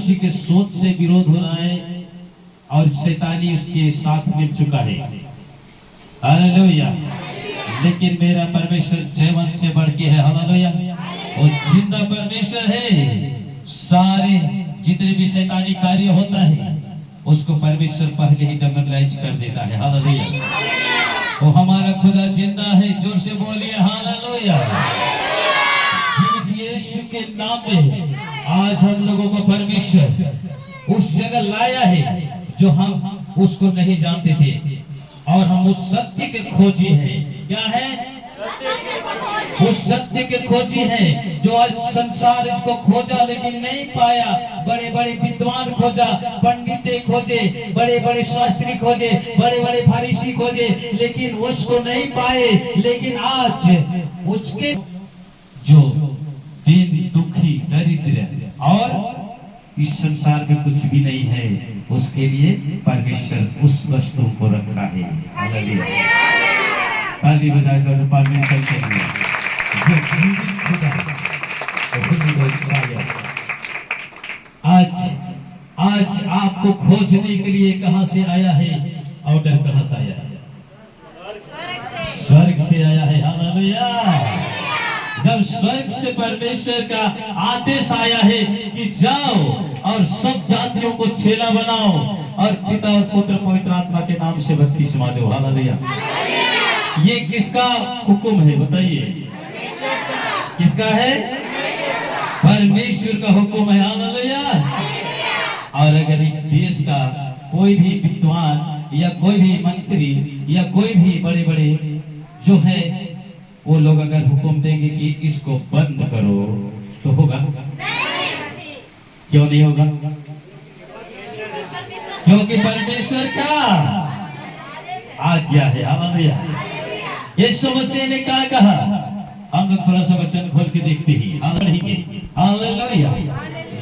मनुष्य के सोच से विरोध हो रहा है और शैतानी उसके साथ मिल चुका है। हालेलुया। लेकिन मेरा परमेश्वर जीवन से बढ़ के है। हालेलुया। वो जिंदा परमेश्वर है। सारे जितने भी शैतानी कार्य होता है उसको परमेश्वर पहले ही डमराइज कर देता है। हालेलुया। वो हमारा खुदा जिंदा है। जोर से बोलिए हालेलुया। यीशु के नाम में आज हम लोगों को परमेश्वर उस जगह लाया है जो हम उसको नहीं जानते थे और हम उस सत्य के खोजी हैं। क्या है? उस सत्य के खोजी हैं जो आज संसार इसको खोजा लेकिन नहीं पाया। बड़े बड़े विद्वान खोजा, पंडितें खोजे, बड़े बड़े शास्त्री खोजे, बड़े बड़े फरीसी खोजे, लेकिन उसको नहीं पाए। लेकिन आज उसके जो दीन दुखी दरिद्र और इस संसार में कुछ भी नहीं है उसके लिए परमेश्वर उस वस्तु को रखा है। हालेलुया। ताली बजाकर परमेश्वर के लिए जो जीवित खुदा आज आपको खोजने के लिए कहां से आया है? ऑर्डर कहां से आया है? स्वर्ग से आया है। हालेलुया। जब स्वर्ग से परमेश्वर का आदेश आया है कि जाओ और सब जातियों को चेला बनाओ और पिता और पुत्र पवित्र आत्मा के नाम से बपतिस्मा दो। हालेलुया। ये किसका हुक्म है बताइए? किसका है? परमेश्वर का हुक्म है। हालेलुया। और अगर इस देश का कोई भी विद्वान या कोई भी मंत्री या कोई भी बड़े बड़े जो है वो लोग अगर हुक्म देंगे कि इसको बंद करो तो होगा? क्यों नहीं होगा? क्योंकि परमेश्वर का आज्ञा है। हालेलुया। यीशु मसीह ने क्या कहा? हम लोग थोड़ा सा वचन खोल के देखते ही हालेलुया।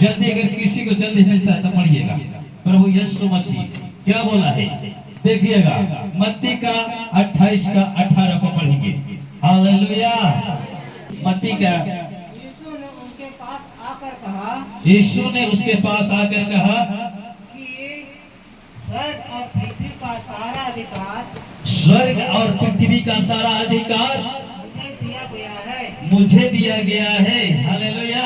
जल्दी अगर किसी को जल्दी मिलता है तो पढ़िएगा। प्रभु यीशु मसीह क्या बोला है देखिएगा। मत्ती का 28 का 18 को पढ़ेंगे। हालेलुया। मत्ती का यीशु ने उसके पास आकर कहा कि स्वर्ग और पृथ्वी का सारा अधिकार, स्वर्ग और पृथ्वी का सारा अधिकार मुझे दिया गया है। हालेलुया।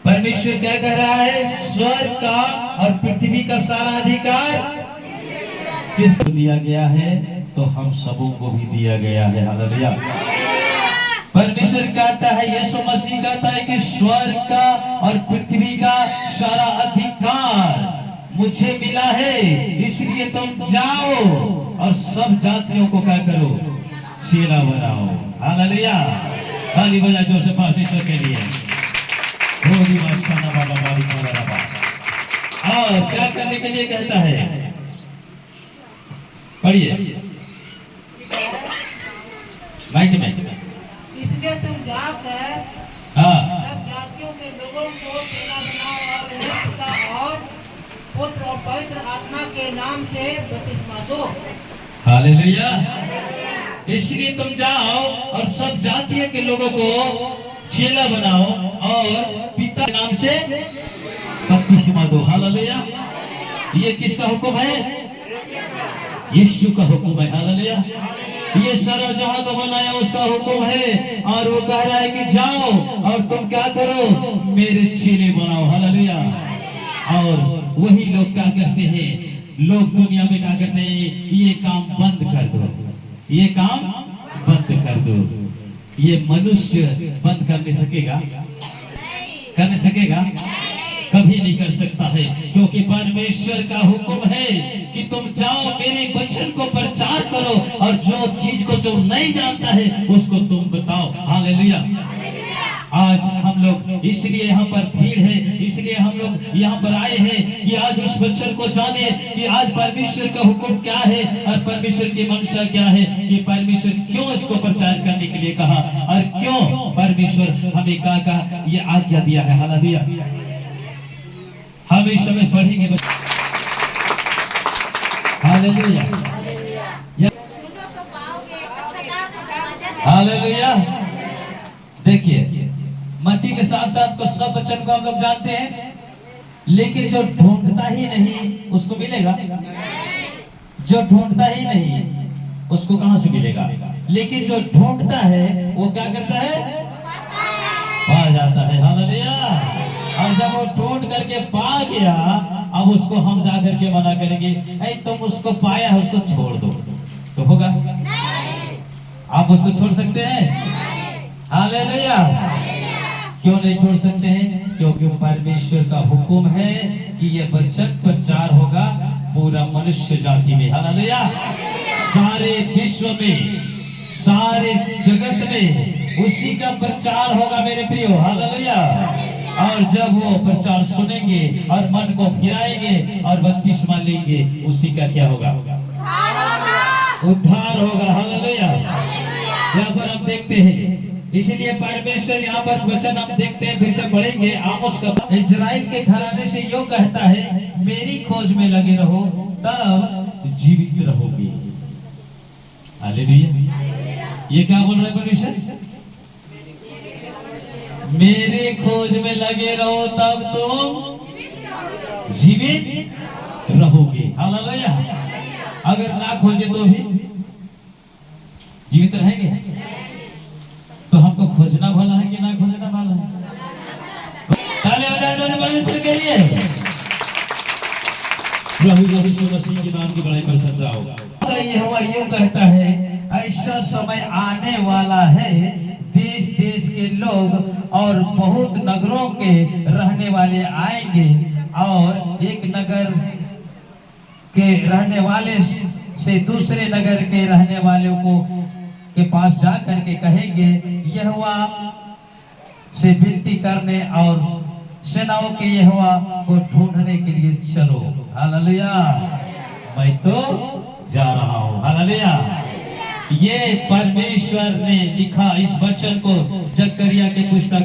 परमेश्वर क्या कह रहा है? स्वर्ग का और पृथ्वी का सारा अधिकार किसको दिया गया है? तो हम सबों को भी दिया गया है। हालेलुया। परमेश्वर कहता है, यीशु मसीह कहता है कि स्वर्ग का और पृथ्वी का सारा अधिकार मुझे मिला है, इसलिए तुम जाओ और सब जातियों को क्या करो? चेला बनाओ। हालेलुया। ताली बजा जोर से परमेश्वर के लिए। और क्या करने के लिए कहता है? पढ़िए माइक में। इसलिए तुम जाकर सब जातियों के लोगों को चेला बनाओ और उन्हें पिता और पुत्र और पवित्र आत्मा के नाम से बपतिस्मा दो। हालेलुया। इसलिए तुम जाओ और सब जातियों के लोगों को चेला बनाओ और पिता के नाम से बपतिस्मा दो। हालेलुया। ये किसका हुक्म है? यीशु का हुक्म है। हालेलुया। ये सारा जहां को बनाया उसका हुक्म है और वो कह रहा है कि जाओ और तुम क्या करो? मेरे चेले बनाओ। हालेलुया। और वही लोग क्या करते हैं? लोग दुनिया में क्या करते हैं? ये काम बंद कर दो, ये काम बंद कर दो। ये मनुष्य बंद कर सकेगा? कर सकेगा? कभी नहीं कर सकता है, क्योंकि परमेश्वर का हुक्म है कि तुम जाओ मेरे वचन को प्रचार करो और जो चीज को जो नहीं जानता है उसको तुम बताओ। हालेलुया। आज हम लोग इसलिए यहाँ पर भीड़ है, इसलिए हम लोग यहाँ पर आए हैं कि आज उस वचन को जाने कि आज परमेश्वर का हुक्म क्या है और परमेश्वर की मंशा क्या है, कि परमेश्वर क्यों इसको प्रचार करने के लिए कहा और क्यों परमेश्वर हमें क्या ये आज्ञा दिया है। हालेलुया। हम इस समय पढ़ेंगे। हालेलुया। हालेलुया। देखिए मती के साथ साथ कुछ सब वचन को हम लोग जानते हैं, लेकिन जो ढूंढता ही नहीं उसको मिलेगा? जो ढूंढता ही नहीं उसको कहां से मिलेगा? लेकिन जो ढूंढता है वो क्या करता है? पा जाता है। हालेलुया। और जब वो ढूंढ करके पा गया, अब उसको हम जा करके मना करेंगे, ऐ तुम उसको पाया है उसको छोड़ दो, तो होगा? आप उसको छोड़ सकते हैं? हालेलुया। क्यों नहीं छोड़ सकते हैं? क्योंकि परमेश्वर का हुक्म है कि ये वचन प्रचार होगा पूरा मनुष्य जाति में। हालेलुया। सारे विश्व में, सारे जगत में उसी का प्रचार होगा मेरे प्रियो। हालेलुया। और जब वो प्रचार सुनेंगे और मन को फिराएंगे और बपतिस्मा लेंगे, उसी का क्या होगा? उद्धार होगा। हालेलुया। यहाँ पर हम देखते हैं, इसीलिए परमेश्वर यहाँ पर वचन हम देखते हैं, फिर से पढ़ेंगे आमोस का। इजराइल के घराने से यो कहता है, मेरी खोज में लगे रहो तब जीवित रहोगे। हालेलुया। ये क्या बोल रहे हैं परमेश्वर? मेरे खोज में लगे रहो तब तुम जीवित रहोगे। हालेलुया। अगर ना खोजे तो भी जीवित रहेंगे? तो हमको खोजना भला है कि ना खोजना भला है? ताली बजाए दो परमेश्वर के लिए। प्रभु यीशु मसीह के नाम की बड़ाई प्रशंसा हो। यहोवा यूं कहता है, ऐसा समय आने वाला है, देश देश के लोग और बहुत नगरों के रहने वाले आएंगे और एक नगर के रहने वाले से दूसरे नगर के रहने वालों को के पास जा करके कहेंगे, यहोवा से विनती करने और सेनाओं के यहोवा को ढूंढने के लिए चलो। हालेलुया। मैं तो जा रहा हूँ। हालेलुया। ये परमेश्वर ने लिखा इस वचन को जकरिया के पुस्तक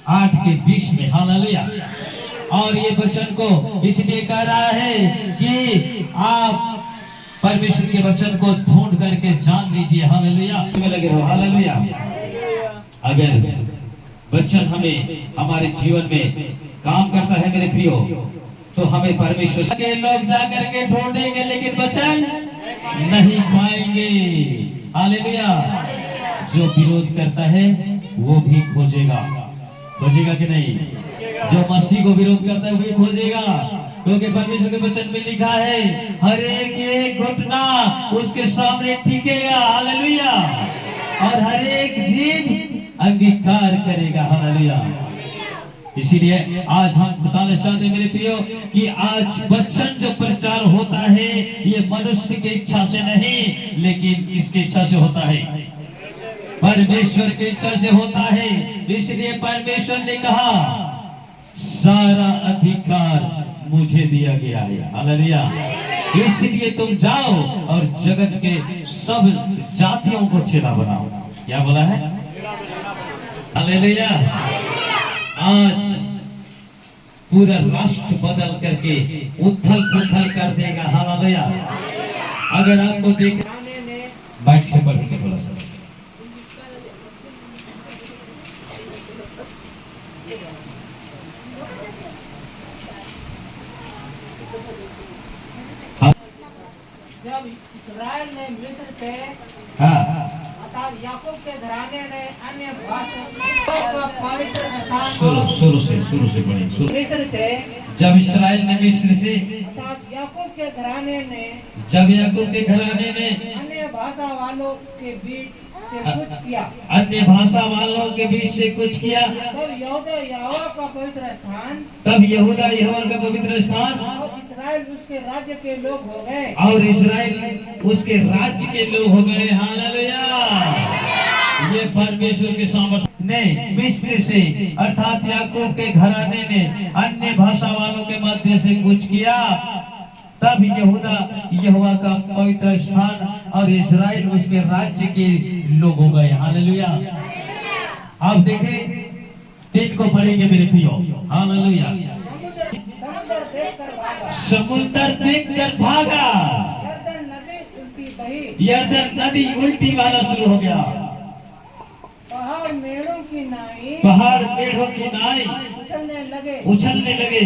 8:20 में। हालेलुया। और ये वचन को इसलिए कह रहा है कि आप परमेश्वर के वचन को ढूंढ करके जान लीजिए। हालेलुया। में लगे रहो। हालेलुया। अगर वचन हमें हमारे जीवन में काम करता है मेरे प्रियो, तो हमें परमेश्वर के लोग जाकर के ढूंढेंगे लेकिन वचन नहीं पाएंगे। हालेलुया। जो विरोध करता है वो भी खोजेगा। खोजेगा कि नहीं? जो मसीह को विरोध करता है वो भी खोजेगा, क्योंकि परमेश्वर के वचन में लिखा है, हर एक घुटना उसके सामने टिकेगा। हालेलुया। और हर एक जीव अंगीकार करेगा। हालेलुया। इसीलिए आज हम बताना चाहते हैं मेरे प्रियो कि आज वचन जो प्रचार होता है ये मनुष्य की इच्छा से नहीं, लेकिन इसकी इच्छा से होता है, परमेश्वर की इच्छा से होता है। इसलिए परमेश्वर ने कहा, सारा अधिकार मुझे दिया गया है। हालेलुया। इसलिए तुम जाओ और जगत के सब जातियों को चेला बनाओ। क्या बोला है? हालेलुया। आज पूरा राष्ट्र बदल करके उथल पुथल कर देगा। हालेलुया। अगर आपको देख बाइक से पढ़ के थोड़ा सा जब इस्राएल ने मिस्र से अर्थात याकूब के घराने ने अन्य भाषा का पवित्र स्थान शुरू से पढ़ें। मिस्र से जब इस्राएल ने मिस्र से अर्थात याकूब के घराने ने जब याकूब के घराने ने अन्य भाषा वालों के बीच से कुछ किया, अन्य भाषा वालों के बीच से कुछ किया, तब यहूदा यहोवा का पवित्र स्थान, तब यहूदा यहोवा का पवित्र स्थान, और इस्राएल उसके राज्य के लोग हो गए, और इस्राएल उसके राज्य के लोग हो गए। हालेलुया। ये परमेश्वर के सामर्थ्य ने मिस्र से अर्थात याकूब के घराने ने अन्य भाषा वालों के मध्य से कुछ किया, तब यहूदा यहोवा का पवित्र स्थान और इस्राएल उसके राज्य के लोग हो गए। हालेलुया। अब देखें, तीन को पढ़ेंगे मेरे प्रियो। हालेलुया। समुद्र देखकर भागा, यरदन नदी उल्टी बहना शुरू हो गया, पहाड़ मेढ़ों की नाई पहाड़ मेढ़ों की नाई उछलने लगे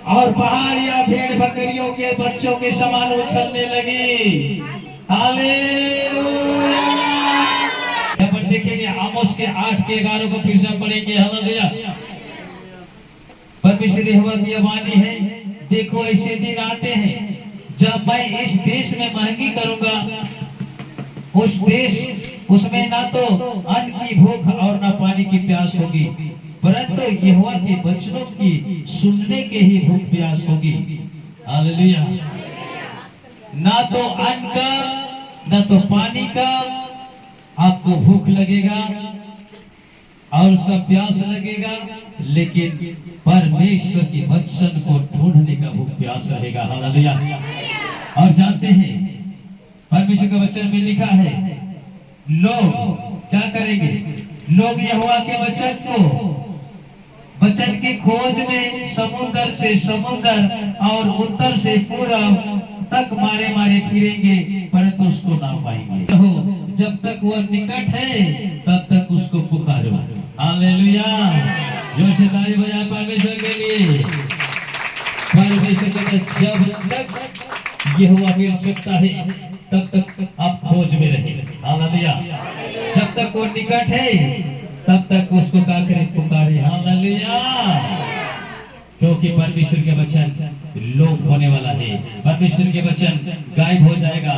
और पहाड़ियां भेड़ बकरियों के बच्चों के समान उछलने लगी। हालेलुया। यहाँ पर देखेंगे आमोस के 8 के 11 को फिर से पढ़ेंगे। हालेलुया। परमेश्वर यहोवा की वाणी है, देखो ऐसे दिन आते हैं जब मैं इस देश में महंगी करूंगा। उस देश उसमें ना तो अन्न की भूख और ना पानी की प्यास होगी, परंतु यहोवा के वचनों की सुनने के ही भूख प्यास होगी। हालेलुया। ना तो अन्न का ना तो पानी का आपको भूख लगेगा और उसका प्यास लगेगा, लेकिन परमेश्वर के वचन को ढूंढने का भूख प्यास रहेगा। हालेलुया। और जानते हैं परमेश्वर के वचन में लिखा है, लोग क्या करेंगे? लोग यहोवा के वचन की खोज में समुद्र से समुद्र और उत्तर से पूरब तक मारे मारे फिरेंगे, परंतु उसको ना पाएंगे। जब तक वह निकट है तब तक उसको पुकारो। हालेलुया। जोर से ताली बजाएं परमेश्वर के लिए। परमेश्वर कहता है जब तक यहोवा मिल सकता है तब तक आप खोज में रहे। हालेलुया। जब तक वो निकट है तब तक उसको क्या करें? पुकारे। हालेलुया। क्योंकि परमेश्वर के वचन लोप होने वाला है, परमेश्वर के वचन गायब हो जाएगा।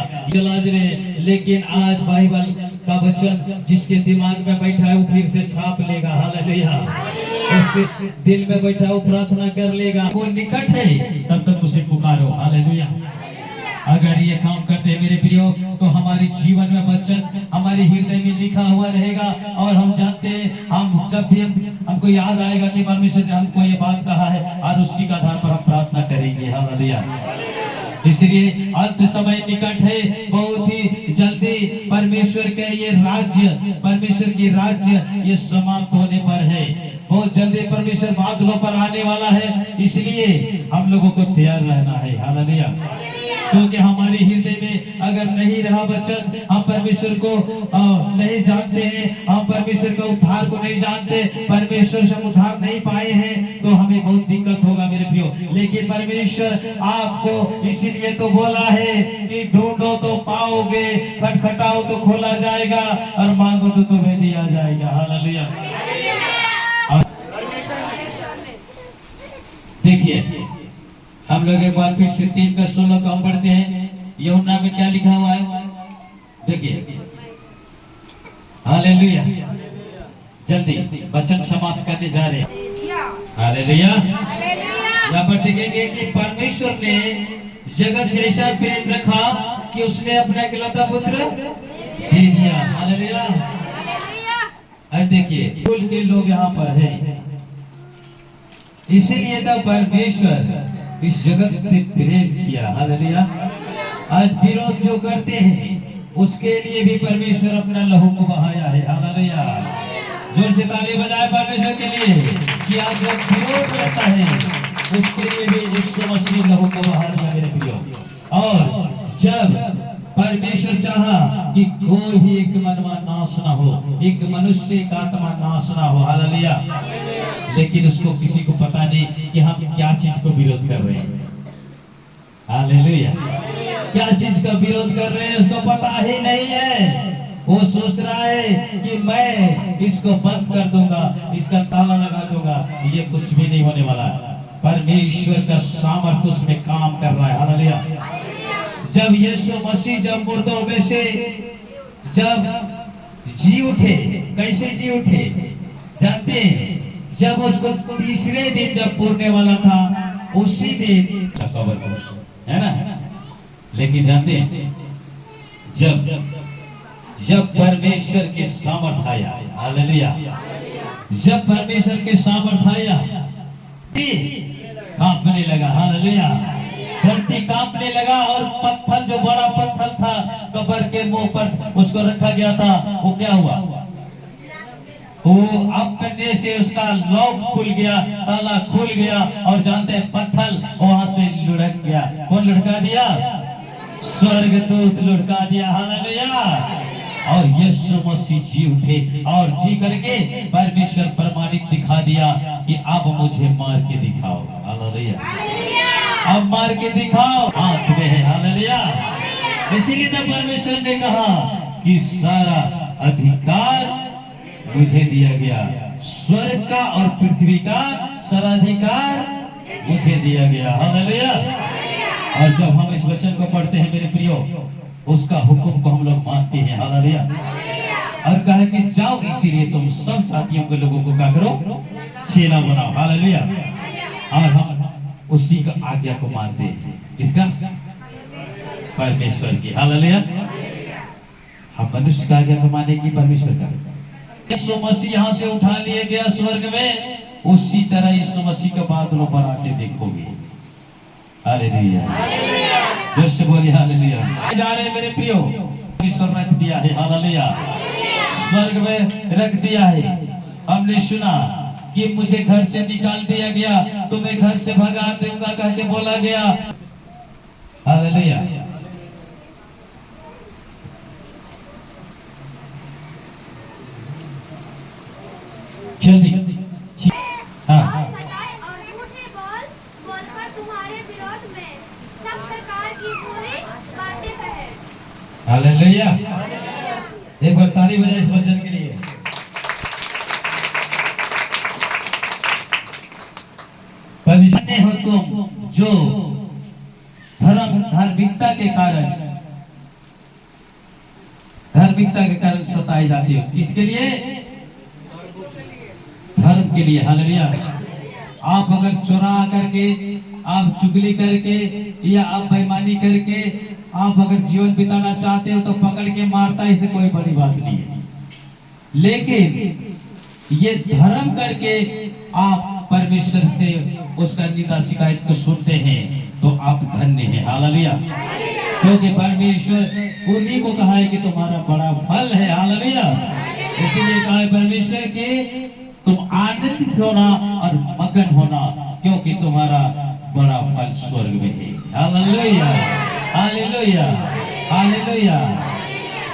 लेकिन आज बाइबल का वचन जिसके दिमाग में बैठा है वो फिर से छाप लेगा। हालेलुया। उसके दिल में बैठा वो प्रार्थना कर लेगा। वो निकट है तब तक उसे पुकारो। हालेलुया। अगर ये काम करते हैं मेरे प्रियो, तो हमारे जीवन में वचन हमारे हृदय में लिखा हुआ रहेगा और हम जानते हैं, हम जब भी हमको याद आएगा कि परमेश्वर ने हमको ये बात कहा है और उसी के आधार पर हम प्रार्थना करेंगे। हालेलुया। इसलिए अंत समय निकट है, बहुत ही जल्दी परमेश्वर के ये राज्य, परमेश्वर की राज्य ये समाप्त होने पर है। बहुत जल्दी परमेश्वर बादलों पर आने वाला है, इसलिए हम लोगों को तैयार रहना है। हालेलुया। क्योंकि हमारे हृदय में अगर नहीं रहा वचन, हम परमेश्वर को नहीं जानते हैं, हम परमेश्वर के उद्धार को नहीं जानते, परमेश्वर से उद्धार नहीं पाए हैं, तो हमें बहुत दिक्कत होगा मेरे प्रियो। लेकिन परमेश्वर आपको इसीलिए तो बोला है कि ढूंढो तो पाओगे, खटखटाओ तो खोला जाएगा और मांगो तो तुम्हें दिया जाएगा। हालेलुया। देखिए हम लोग एक बार फिर से 3 का 16 को हम पढ़ते हैं। यूहन्ना में क्या लिखा हुआ है देखिए। हालेलुया। जल्दी वचन समाप्त करने जा रहे हैं। हालेलुया। यहाँ पर देखेंगे कि परमेश्वर ने जगत जैसा प्रेम रखा कि उसने अपना इकलौता पुत्र दे दिया। हालेलुया। देखिए कुल के लोग यहाँ पर हैं, इसीलिए तो परमेश्वर इस जगत से प्रेम किया। हालेलुया। आज विरोध जो करते हैं उसके लिए भी परमेश्वर अपना लहू को बहाया है। हालेलुया। जोर से ताली बजाए परमेश्वर के लिए कि आज जो विरोध करता है उसके लिए भी यीशु मसीह लहू को बहा दिया मेरे प्रियो। और जब परमेश्वर चाहा कि कोई भी एक मनवा नाश ना हो, एक मनुष्य का आत्मा नाश ना हो। हालेलुया। लेकिन उसको किसी को पता नहीं कि हम क्या चीज को विरोध कर रहे हैं। हालेलुया। क्या चीज का विरोध कर रहे हैं उसको पता ही नहीं है। वो सोच रहा है कि मैं इसको बंद कर दूंगा, इसका ताला लगा दूंगा। ये कुछ भी नहीं होने वाला। परमेश्वर का सामर्थ्य उसमें काम कर रहा है। हालेलुया। जब यीशु मसीह जब मुर्दों में से जब जी उठे, कैसे जी उठे जानते हैं? जब उसको तीसरे दिन जब पूरने वाला था उसी दिन है ना। लेकिन जानते हैं जब परमेश्वर के सामर्थ आया। हालेलुया। जब परमेश्वर के सामर्थ आया कांपने लगा। हालेलुया। धरती कांपने लगा और पत्थर जो बड़ा पत्थर था कब्र के मुंह पर उसको रखा गया था, वो क्या हुआ? वो अपने से उसका लॉक खुल गया, ताला खुल गया और जानते हैं पत्थर वहां से लुढ़क गया। कौन लुढ़का दिया? स्वर्गदूत लुढ़का दिया। हालेलुया। और यीशु मसीह जी उठे और जी करके परमेश्वर प्रमाणित दिखा दिया कि अब मुझे मार के दिखाओ। हालेलुया, अब मार के दिखाओ, हाथ में है। हालेलुया। इसीलिए तो परमेश्वर ने कहा कि सारा अधिकार मुझे दिया गया, स्वर्ग का और पृथ्वी का सारा अधिकार मुझे दिया गया। हालेलुया। और जब हम इस वचन को पढ़ते हैं मेरे प्रियो, उसका हुक्म को हम लोग मानते हैं। हालेलुया। और कहा कि जाओ, इसीलिए तुम सब जातियों के लोगों को क्या करो, चेला बनाओ। हालेलुया। और हम उसी का आज्ञा को मानते हैं, किसका? परमेश्वर की। हालेलुया। हम मनुष्य का आज्ञा को माने की परमेश्वर का। यीशु मसीह यहाँ से उठा लिए गया स्वर्ग में, उसी तरह यीशु मसीह के बादलों पर आके देखोगे। हालेलुया, जोर से बोलिए हालेलुया। जा रहे मेरे प्रियो, परमेश्वर रख दिया है। हालेलुया, स्वर्ग में रख दिया है। हमने सुना कि मुझे घर से निकाल दिया गया, तुम्हें घर से भगा दूंगा कह के बोला गया। हालेलुया। जल्दी हाँ और झूठे बोलकर तुम्हारे विरोध में सब प्रकार की बुरी बातें कहे। हालेलुया। एक बार ताली बजाए इस वचन के लिए। परमेश्वर हो तुम जो धार्मिकता के कारण सताए जाते हो। किसके लिए? धर्म के लिए। हालेलुया। आप अगर चुरा करके, आप चुगली करके या आप बेईमानी करके आप अगर जीवन बिताना चाहते हो तो पकड़ के मारता है, इससे कोई बड़ी बात नहीं है। लेकिन ये धर्म करके आप परमेश्वर से उसका निंदा शिकायत को सुनते हैं तो आप धन्य हैं। हालेलुया। क्योंकि परमेश्वर उन्हीं को कहा है कि तुम्हारा बड़ा फल है। हालेलुया। इसीलिए कहा है परमेश्वर के तुम आनंदित होना और मगन होना, क्योंकि तुम्हारा बड़ा फल स्वर्ग में है। Hallelujah, hallelujah, hallelujah.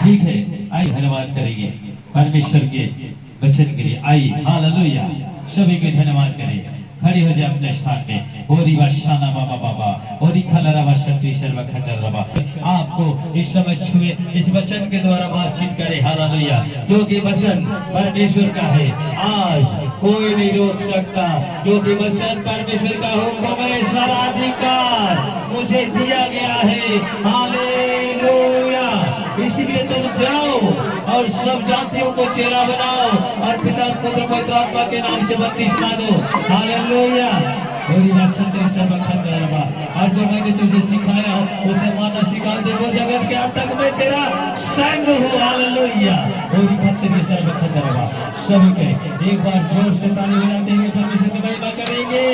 ठीक है, आइए धन्यवाद करेंगे परमेश्वर के वचन के लिए। आइए हालेलुया, सभी को धन्यवाद करें। खड़ी हो जाए अपने स्थान पे। ओरी बाशाना बाबा बाबा, ओरी खलरावा शक्ति सर्व खंडरवा। आपको इस समय छुए, इस वचन के द्वारा बातचीत करें। हालेलुया। क्योंकि वचन परमेश्वर का है, आज कोई नहीं रोक सकता। क्योंकि वचन परमेश्वर का हुक्म है, सारा अधिकार मुझे दिया गया है। हालेलुया। इसलिए तुम जाओ और सब जातियों को चेला बनाओ और पिता पुत्र पवित्र आत्मा के नाम से बपतिस्मा दो। हालेलुया। और जो मैंने तुझे सिखाया उसे मानो, सिखा दे, वो जगत के अंत तक में तेरा संग हो। हालेलुया। सभी के एक बार जोर से ताली बजाते हुए परमेश्वर की महिमा करेंगे।